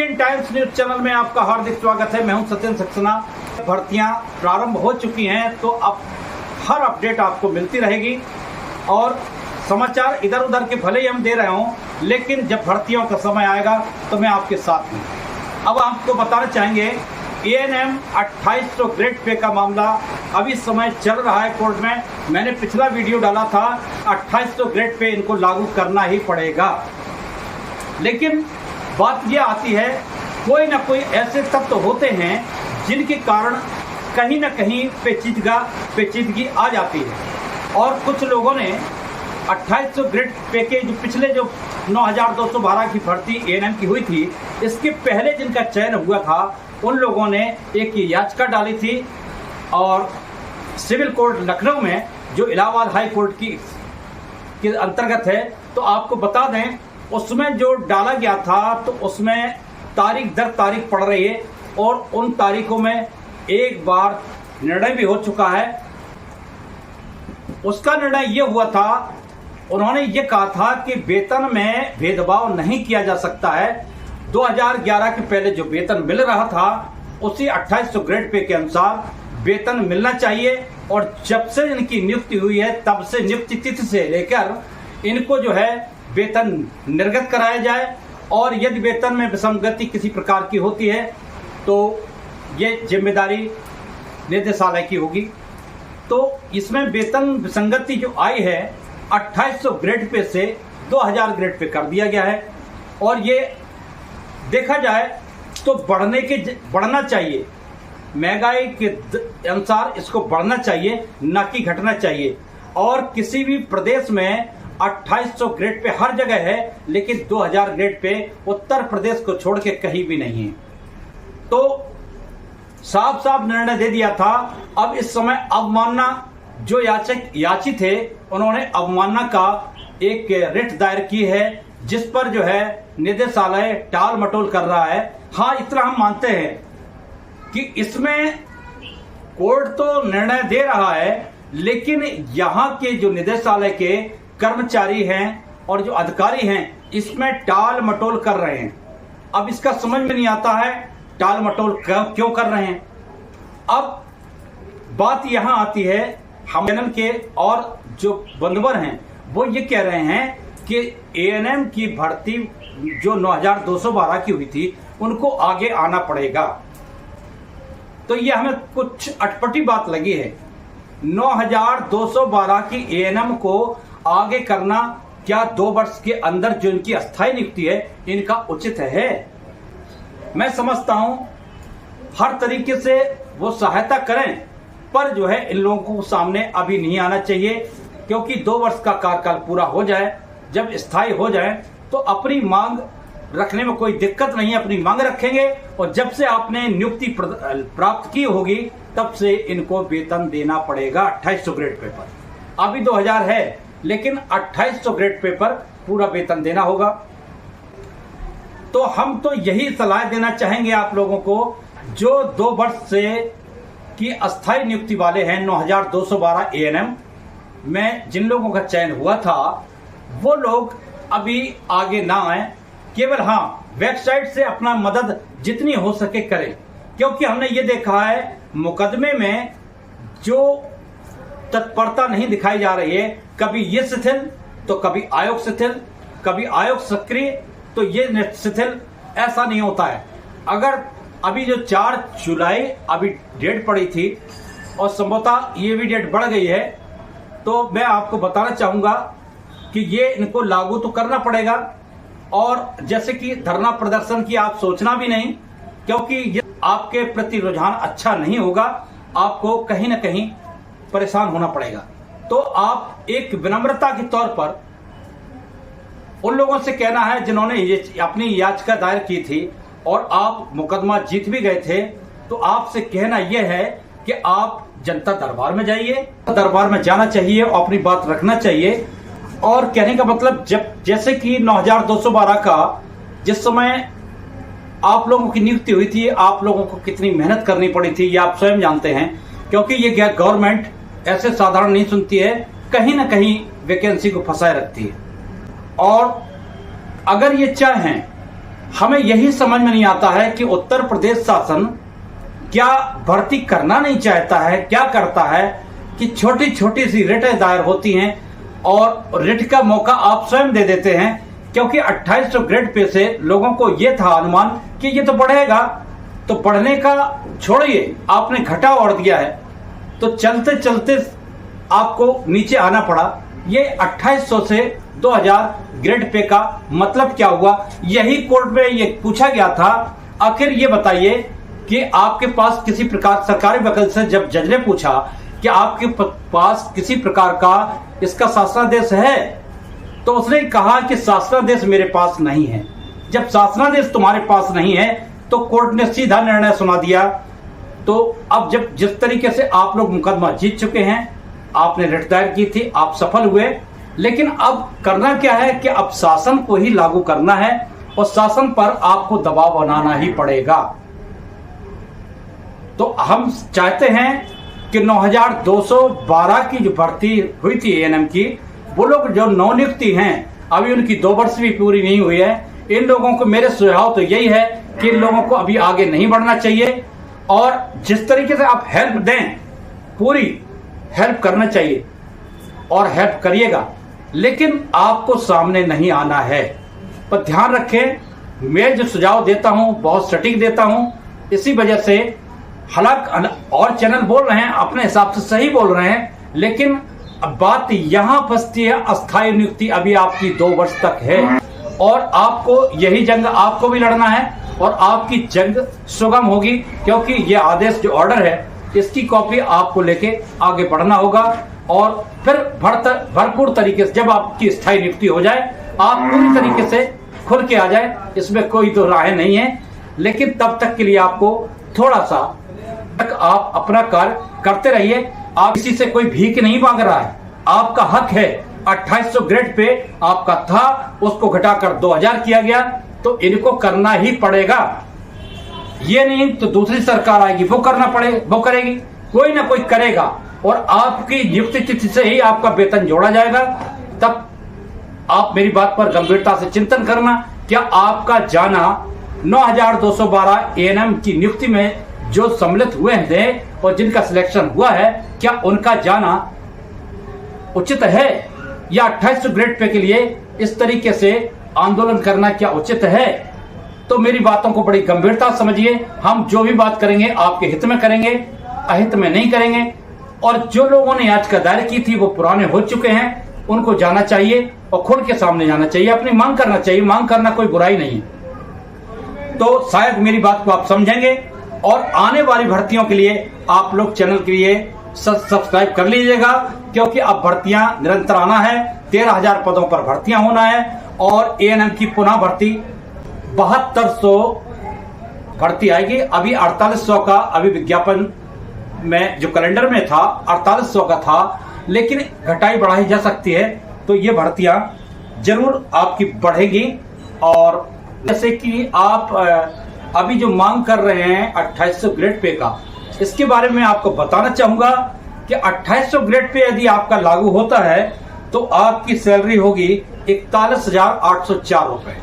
Indian times news channel में आपका हार्दिक स्वागत है। मैं हूं सत्येंद्र सक्सेना। भर्तियां प्रारंभ हो चुकी हैं तो अब हर अपडेट आपको मिलती रहेगी और समाचार इधर उधर के भले ही हम दे रहे हों, लेकिन जब भर्तियों का समय आएगा तो मैं आपके साथ हूँ। अब आपको बताना चाहेंगे ANM 2800 ग्रेड पे का मामला अभी इस समय चल रहा है कोर्ट में। मैंने पिछला वीडियो डाला था 2800 ग्रेड पे इनको लागू करना ही पड़ेगा, लेकिन बात यह आती है कोई ना कोई ऐसे तत्व होते हैं जिनके कारण कहीं ना कहीं पेचीदगी आ जाती है। और कुछ लोगों ने 2800 ग्रेड पे के जो पिछले जो 9212 की भर्ती ANM की हुई थी, इसके पहले जिनका चयन हुआ था उन लोगों ने एक याचिका डाली थी और सिविल कोर्ट लखनऊ में जो इलाहाबाद हाई कोर्ट के अंतर्गत है, तो आपको बता दें उसमें जो डाला गया था तो उसमें तारीख दर तारीख पड़ रही है और उन तारीखों में एक बार निर्णय भी हो चुका है। उसका निर्णय ये हुआ था, उन्होंने ये कहा था कि वेतन में भेदभाव नहीं किया जा सकता है। 2011 के पहले जो वेतन मिल रहा था उसी 2800 ग्रेड पे के अनुसार वेतन मिलना चाहिए और जब से इनकी नियुक्ति हुई है तब से नियुक्ति तिथि से लेकर इनको जो है वेतन निर्गत कराया जाए और यदि वेतन में विसंगति किसी प्रकार की होती है तो ये जिम्मेदारी निदेशालय की होगी। तो इसमें वेतन विसंगति जो आई है 2800 ग्रेड पे से 2000 ग्रेड पे कर दिया गया है और ये देखा जाए तो बढ़ना चाहिए, महंगाई के अनुसार इसको बढ़ना चाहिए, न कि घटना चाहिए। और किसी भी प्रदेश में 2800 ग्रेड पे हर जगह है, लेकिन 2000 ग्रेड पे उत्तर प्रदेश को छोड़ के कहीं भी नहीं है। तो साफ साफ निर्णय दे दिया था। अब इस समय अवमानना जो याची थे उन्होंने अवमानना का एक रिट दायर की है, जिस पर जो है निदेशालय टाल मटोल कर रहा है। हाँ, इतना हम मानते हैं कि इसमें कोर्ट तो निर्णय दे रहा है, लेकिन यहाँ के जो निदेशालय के कर्मचारी हैं और जो अधिकारी हैं इसमें टाल मटोल कर रहे हैं। अब इसका समझ में नहीं आता है टाल मटोल क्यों कर रहे हैं। अब बात यहाँ आती है, हम ANM के और जो बंधुवर हैं वो ये कह रहे हैं कि ANM की भर्ती जो 9212 की हुई थी उनको आगे आना पड़ेगा। तो ये हमें कुछ अटपटी बात लगी है। 9212 की ANM को आगे करना क्या 2 वर्ष के अंदर जो इनकी अस्थायी नियुक्ति है इनका उचित है? मैं समझता हूं हर तरीके से वो सहायता करें, पर जो है इन लोगों को सामने अभी नहीं आना चाहिए, क्योंकि 2 वर्ष का कार्यकाल पूरा हो जाए, जब स्थायी हो जाए तो अपनी मांग रखने में कोई दिक्कत नहीं है, अपनी मांग रखेंगे और जब से आपने नियुक्ति प्राप्त की होगी तब से इनको वेतन देना पड़ेगा 2800 ग्रेड पे पर। अभी 2000 है, लेकिन 2800 ग्रेड पे पर पूरा वेतन देना होगा। तो हम तो यही सलाह देना चाहेंगे आप लोगों को, जो 2 वर्ष से की अस्थायी नियुक्ति वाले हैं 9212 ANM में जिन लोगों का चयन हुआ था, वो लोग अभी आगे ना आए। केवल हाँ, वेबसाइट से अपना मदद जितनी हो सके करें, क्योंकि हमने ये देखा है मुकदमे में जो तत्परता नहीं दिखाई जा रही है, कभी ये शिथिल तो कभी आयोग शिथिल, कभी आयोग सक्रिय तो ये शिथिल, ऐसा नहीं होता है। अगर अभी जो 4 जुलाई अभी डेट पड़ी थी और संभवतः ये भी डेट बढ़ गई है, तो मैं आपको बताना चाहूंगा कि ये इनको लागू तो करना पड़ेगा। और जैसे कि धरना प्रदर्शन की आप सोचना भी नहीं, क्योंकि ये आपके प्रति रुझान अच्छा नहीं होगा, आपको कहीं ना कहीं परेशान होना पड़ेगा। तो आप एक विनम्रता के तौर पर उन लोगों से कहना है जिन्होंने ये अपनी याचिका दायर की थी और आप मुकदमा जीत भी गए थे, तो आपसे कहना यह है कि आप जनता दरबार में जाइए, दरबार में जाना चाहिए और अपनी बात रखना चाहिए। और कहने का मतलब जैसे कि 9212 का जिस समय आप लोगों की नियुक्ति हुई थी, आप लोगों को कितनी मेहनत करनी पड़ी थी ये आप स्वयं जानते हैं, क्योंकि ये गवर्नमेंट ऐसे साधारण नहीं सुनती है, कहीं ना कहीं वैकेंसी को फंसाए रखती है। और अगर ये चाहें हमें यही समझ में नहीं आता है कि उत्तर प्रदेश शासन क्या भर्ती करना नहीं चाहता है, क्या करता है कि छोटी छोटी सी रिटें दायर होती हैं और रिट का मौका आप स्वयं दे देते हैं, क्योंकि 2800 ग्रेड पे से लोगों को यह था अनुमान कि ये तो बढ़ेगा, तो बढ़ने का छोड़िए आपने घटा और दिया है, तो चलते चलते आपको नीचे आना पड़ा। ये 2800 से 2000 ग्रेड पे का मतलब क्या हुआ, यही कोर्ट में ये पूछा गया था। आखिर ये बताइए कि आपके पास किसी प्रकार सरकारी वकील से जब जज ने पूछा कि आपके पास किसी प्रकार का इसका शासनादेश है, तो उसने कहा कि शासनादेश मेरे पास नहीं है। जब शासनादेश तुम्हारे पास नहीं है तो कोर्ट ने सीधा निर्णय सुना दिया। तो अब जब जिस तरीके से आप लोग मुकदमा जीत चुके हैं, आपने रिट दायर की थी, आप सफल हुए, लेकिन अब करना क्या है कि अब शासन को ही लागू करना है और शासन पर आपको दबाव बनाना ही पड़ेगा। तो हम चाहते हैं कि 9212 की जो भर्ती हुई थी एएनएम की, वो लोग जो नवनियुक्ति हैं, अभी उनकी 2 वर्ष भी पूरी नहीं हुई है, इन लोगों को मेरे सुझाव तो यही है कि इन लोगों को अभी आगे नहीं बढ़ना चाहिए और जिस तरीके से आप हेल्प दें, पूरी हेल्प करना चाहिए और हेल्प करिएगा, लेकिन आपको सामने नहीं आना है। पर ध्यान रखें, मैं जो सुझाव देता हूं बहुत सटीक देता हूं, इसी वजह से हालांकि और चैनल बोल रहे हैं अपने हिसाब से सही बोल रहे हैं, लेकिन बात यहां फंसती है, अस्थायी नियुक्ति अभी आपकी 2 वर्ष तक है और आपको यही जंग आपको भी लड़ना है और आपकी जंग सुगम होगी, क्योंकि यह आदेश जो ऑर्डर है इसकी कॉपी आपको लेके आगे बढ़ना होगा और फिर भरपूर तरीके से जब आपकी स्थायी नियुक्ति हो जाए, आप पूरी तरीके से खुल के आ जाए, इसमें कोई तो राह नहीं है। लेकिन तब तक के लिए आपको थोड़ा सा तक आप अपना कार्य करते रहिए। आप किसी से कोई भीख नहीं मांग रहा है, आपका हक है। 2800 ग्रेड पे आपका था, उसको घटाकर 2000 किया गया, तो इनको करना ही पड़ेगा। ये नहीं तो दूसरी सरकार आएगी, वो करना पड़े, वो करेगी, कोई ना कोई करेगा और आपकी नियुक्ति तिथि से ही आपका वेतन जोड़ा जाएगा। तब आप मेरी बात पर गंभीरता से चिंतन करना, क्या आपका जाना 9212 एएनएम की नियुक्ति में जो सम्मिलित हुए थे और जिनका सिलेक्शन हुआ है, क्या उनका जाना उचित है या 2800 ग्रेड पे के लिए इस तरीके से आंदोलन करना क्या उचित है? तो मेरी बातों को बड़ी गंभीरता समझिए। हम जो भी बात करेंगे आपके हित में करेंगे, अहित में नहीं करेंगे। और जो लोगों ने याचिका दायर की थी वो पुराने हो चुके हैं, उनको जाना चाहिए और खुद के सामने जाना चाहिए, अपनी मांग करना चाहिए। मांग करना कोई बुराई नहीं है। तो शायद मेरी बात को आप समझेंगे और आने वाली भर्तियों के लिए आप लोग चैनल के लिए सब्सक्राइब कर लीजिएगा, क्योंकि अब भर्तियां निरंतर आना है। 13,000 पदों पर भर्तियां होना है और एएनएम की पुनः भर्ती 7200 भर्ती आएगी। अभी 4800 का अभी विज्ञापन में जो कैलेंडर में था 4800 का था, लेकिन घटाई बढ़ाई जा सकती है। तो ये भर्तियां जरूर आपकी बढ़ेगी। और जैसे कि आप अभी जो मांग कर रहे हैं 2800 ग्रेड पे का, इसके बारे में आपको बताना चाहूंगा कि 2800 ग्रेड पे यदि आपका लागू होता है तो आपकी सैलरी होगी 41,804 रुपए।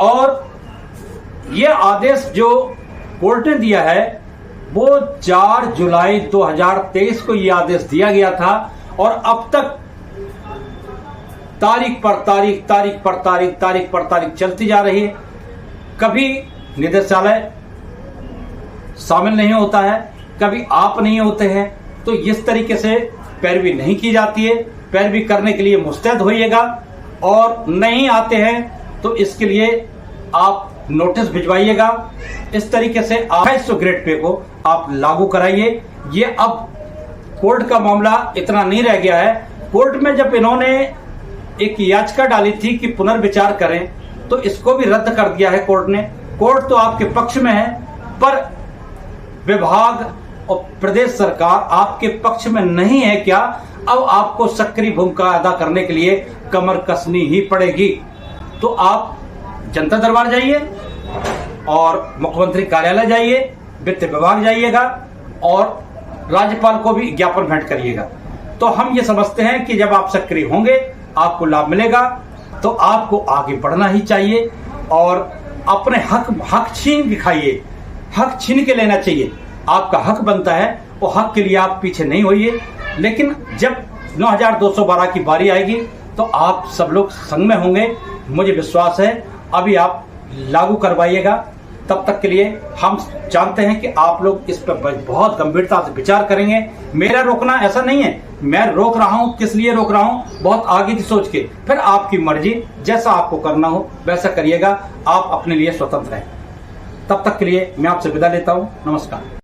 और ये आदेश जो कोर्ट ने दिया है वो 4 जुलाई 2023 को ये आदेश दिया गया था और अब तक तारीख पर तारीख चलती जा रही है। कभी निदेशालय शामिल नहीं होता है, कभी आप नहीं होते हैं, तो इस तरीके से पैरवी नहीं की जाती है। पैरवी करने के लिए मुस्तैद होइएगा और नहीं आते हैं तो इसके लिए आप नोटिस भिजवाइएगा। इस तरीके से 2800 ग्रेड पे को आप लागू कराइए। ये अब कोर्ट का मामला इतना नहीं रह गया है। कोर्ट में जब इन्होंने एक याचिका डाली थी कि पुनर्विचार करें, तो इसको भी रद्द कर दिया है कोर्ट ने। कोर्ट तो आपके पक्ष में है, पर विभाग और प्रदेश सरकार आपके पक्ष में नहीं है क्या? अब आपको सक्रिय भूमिका अदा करने के लिए कमर कसनी ही पड़ेगी। तो आप जनता दरबार जाइए और मुख्यमंत्री कार्यालय जाइए, वित्त विभाग जाइएगा और राज्यपाल को भी ज्ञापन भेंट करिएगा। तो हम ये समझते हैं कि जब आप सक्रिय होंगे आपको लाभ मिलेगा। तो आपको आगे बढ़ना ही चाहिए। और अपने हक छीन के खाइए, हक छीन के लेना चाहिए। आपका हक बनता है, वो हक के लिए आप पीछे नहीं होइए। लेकिन जब 9212 की बारी आएगी तो आप सब लोग संग में होंगे, मुझे विश्वास है। अभी आप लागू करवाइएगा। तब तक के लिए हम जानते हैं कि आप लोग इस पर बहुत गंभीरता से विचार करेंगे। मेरा रोकना ऐसा नहीं है, मैं रोक रहा हूं, किस लिए रोक रहा हूं, बहुत आगे की सोच के। फिर आपकी मर्जी, जैसा आपको करना हो वैसा करिएगा। आप अपने लिए स्वतंत्र हैं। तब तक के लिए मैं आपसे विदा लेता हूं। नमस्कार।